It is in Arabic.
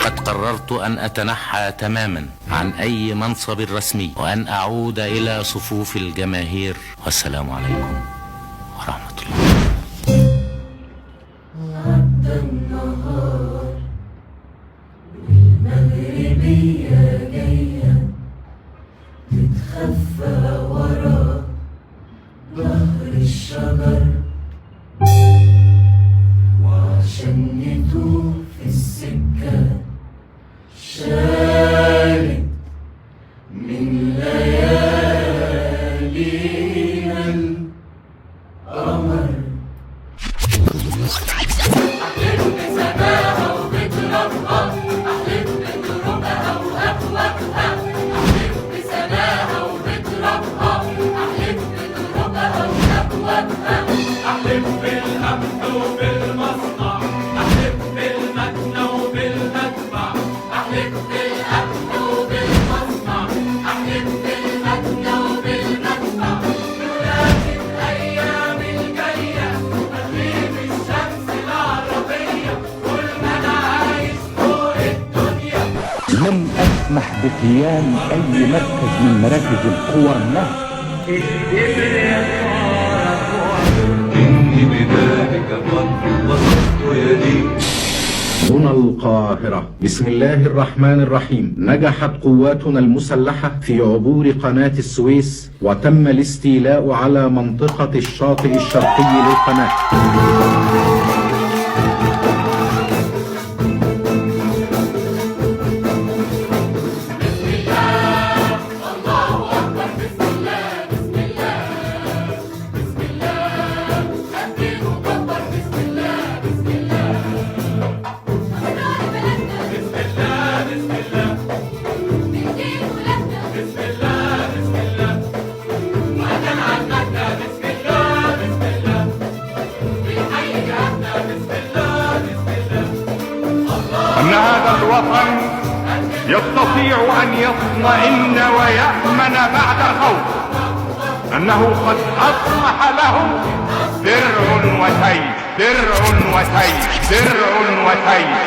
لقد قررت أن أتنحى تماما عن أي منصب رسمي وأن أعود إلى صفوف الجماهير. والسلام عليكم ورحمة الله. عدى النهار والمغربية جاية تتخفى ورا ظهر الشجر، وعشان نتوه في السكة شالت من ليالينا القمر. أحلف بسماها وبترابها، أحلف بدروبها وأكواخها، أحلف بسماها وبترابها، أحلف بدروبها وأكواخها، أحلف بالأمن وبالمصنع، أحلف بالمكنة وبالمدفع، أحلف بالأمن وبالمصنع، أحلف بالمكنة وبالمدفع. ولكن الأيام الجاية تغيب الشمس العربية، طول ما أنا عايش فوق الدنيا لن أسمح بقيام أي مركز من مراكز القوى له. إني بذلك قد بسطت يدي. هنا القاهرة. بسم الله الرحمن الرحيم. نجحت قواتنا المسلحة في عبور قناة السويس، وتم الاستيلاء على منطقة الشاطئ الشرقي للقناة. أن هذا الوطن يستطيع أن يطمئن ويأمن بعد الخوف، أنه قد أصبح له درع وسيف، درع وسيف، درع وسيف.